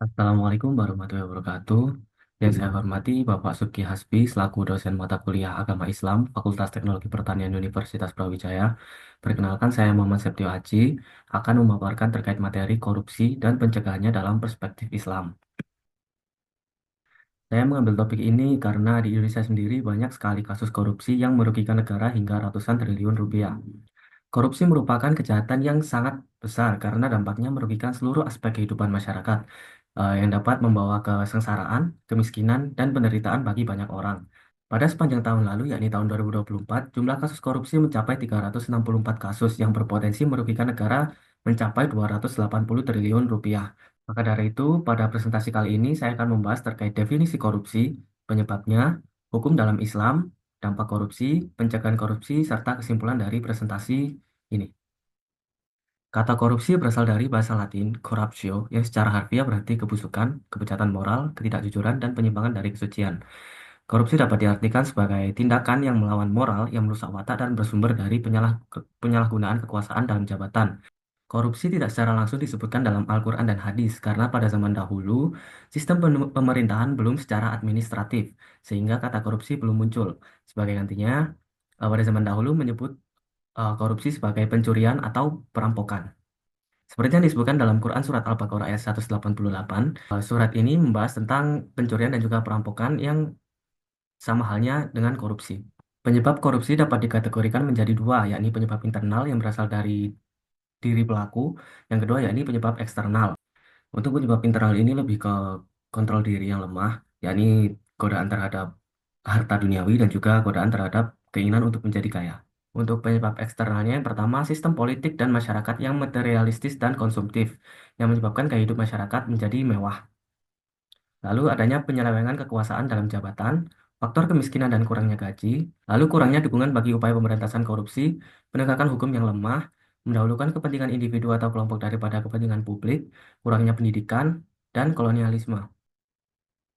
Assalamualaikum warahmatullahi wabarakatuh. Yang saya hormati Bapak Subki Hasbi selaku dosen mata kuliah Agama Islam Fakultas Teknologi Pertanian Universitas Brawijaya. Perkenalkan saya Muhammad Septio Haji akan memaparkan terkait materi korupsi dan pencegahannya dalam perspektif Islam. Saya mengambil topik ini karena di Indonesia sendiri banyak sekali kasus korupsi yang merugikan negara hingga ratusan triliun rupiah. Korupsi merupakan kejahatan yang sangat besar karena dampaknya merugikan seluruh aspek kehidupan masyarakat, yang dapat membawa kesengsaraan, kemiskinan, dan penderitaan bagi banyak orang. Pada sepanjang tahun lalu, yakni tahun 2024, jumlah kasus korupsi mencapai 364 kasus yang berpotensi merugikan negara mencapai 280 triliun rupiah. Maka dari itu, pada presentasi kali ini saya akan membahas terkait definisi korupsi, penyebabnya, hukum dalam Islam, dampak korupsi, pencegahan korupsi, serta kesimpulan dari presentasi ini. Kata korupsi berasal dari bahasa Latin corruptio yang secara harfiah berarti kebusukan, kebejatan moral, ketidakjujuran, dan penyimpangan dari kesucian. Korupsi dapat diartikan sebagai tindakan yang melawan moral, yang merusak watak dan bersumber dari penyalahgunaan kekuasaan dalam jabatan. Korupsi tidak secara langsung disebutkan dalam Al-Quran dan hadis karena pada zaman dahulu sistem pemerintahan belum secara administratif sehingga kata korupsi belum muncul. Sebagai gantinya, pada zaman dahulu menyebut korupsi sebagai pencurian atau perampokan. Seperti yang disebutkan dalam Quran Surat Al-Baqarah ayat 188, surat ini membahas tentang pencurian dan juga perampokan yang sama halnya dengan korupsi. Penyebab korupsi dapat dikategorikan menjadi dua, yakni penyebab internal yang berasal dari diri pelaku, yang kedua yakni penyebab eksternal. Untuk penyebab internal ini lebih ke kontrol diri yang lemah, yakni godaan terhadap harta duniawi dan juga godaan terhadap keinginan untuk menjadi kaya. Untuk penyebab eksternalnya, yang pertama, sistem politik dan masyarakat yang materialistis dan konsumtif, yang menyebabkan gaya hidup masyarakat menjadi mewah. Lalu adanya penyelewengan kekuasaan dalam jabatan, faktor kemiskinan dan kurangnya gaji, lalu kurangnya dukungan bagi upaya pemberantasan korupsi, penegakan hukum yang lemah, mendahulukan kepentingan individu atau kelompok daripada kepentingan publik, kurangnya pendidikan, dan kolonialisme.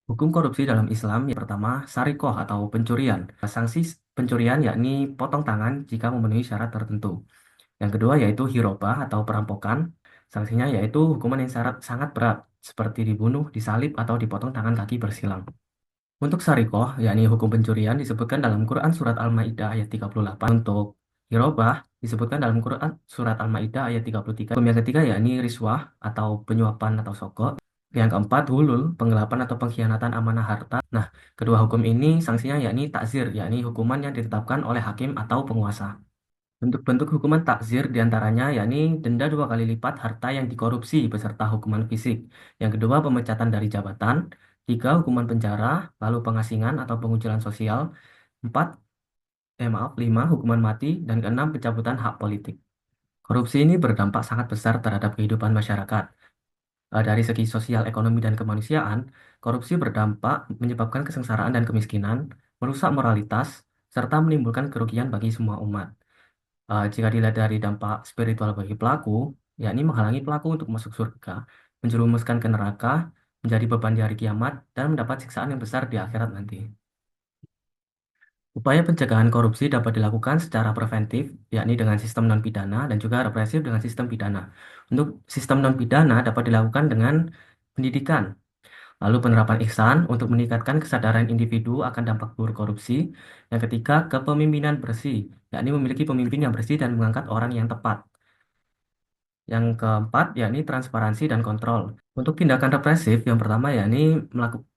Hukum korupsi dalam Islam yang pertama, sarikoh atau pencurian. Sanksi pencurian yakni potong tangan jika memenuhi syarat tertentu. Yang kedua yaitu hirobah atau perampokan. Sanksinya yaitu hukuman yang sangat berat, seperti dibunuh, disalib, atau dipotong tangan kaki bersilang. Untuk sarikoh, yakni hukum pencurian, disebutkan dalam Quran Surat Al-Ma'idah ayat 38. Untuk hirobah, disebutkan dalam Quran Surat Al-Ma'idah ayat 33. Hukum yang ketiga yakni riswah atau penyuapan atau sogok. Yang keempat, hulul, penggelapan atau pengkhianatan amanah harta. Nah, kedua hukum ini sanksinya yakni takzir, yakni hukuman yang ditetapkan oleh hakim atau penguasa. Bentuk-bentuk hukuman takzir diantaranya yakni denda 2 kali lipat harta yang dikorupsi beserta hukuman fisik. Yang kedua, pemecatan dari jabatan. Tiga, hukuman penjara, lalu pengasingan atau pengucilan sosial. Empat, lima, hukuman mati. Dan keenam, pencabutan hak politik. Korupsi ini berdampak sangat besar terhadap kehidupan masyarakat. Dari segi sosial, ekonomi, dan kemanusiaan, korupsi berdampak menyebabkan kesengsaraan dan kemiskinan, merusak moralitas, serta menimbulkan kerugian bagi semua umat. Jika dilihat dari dampak spiritual bagi pelaku, yakni menghalangi pelaku untuk masuk surga, menjerumuskan ke neraka, menjadi beban di hari kiamat, dan mendapat siksaan yang besar di akhirat nanti. Upaya pencegahan korupsi dapat dilakukan secara preventif, yakni dengan sistem non-pidana, dan juga represif dengan sistem pidana. Untuk sistem non-pidana dapat dilakukan dengan pendidikan, lalu penerapan ihsan untuk meningkatkan kesadaran individu akan dampak buruk korupsi. Yang ketiga, kepemimpinan bersih, yakni memiliki pemimpin yang bersih dan mengangkat orang yang tepat. Yang keempat, yakni transparansi dan kontrol. Untuk tindakan represif, yang pertama yakni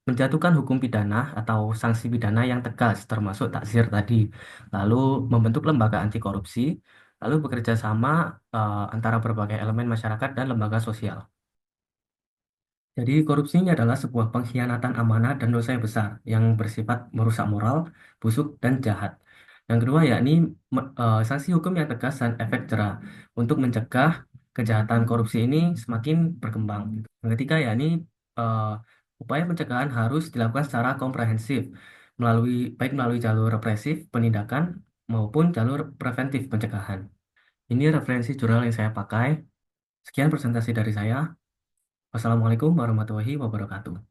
menjatuhkan hukum pidana atau sanksi pidana yang tegas, termasuk takzir tadi. Lalu membentuk lembaga anti korupsi, lalu bekerja sama antara berbagai elemen masyarakat dan lembaga sosial. Jadi korupsi ini adalah sebuah pengkhianatan amanah dan dosa yang besar yang bersifat merusak moral, busuk, dan jahat. Yang kedua yakni sanksi hukum yang tegas dan efek jera untuk mencegah kejahatan korupsi ini semakin berkembang. Yang ketiga yakni eh, upaya pencegahan harus dilakukan secara komprehensif baik melalui jalur represif penindakan maupun jalur preventif pencegahan. Ini referensi jurnal yang saya pakai. Sekian presentasi dari saya. Wassalamualaikum warahmatullahi wabarakatuh.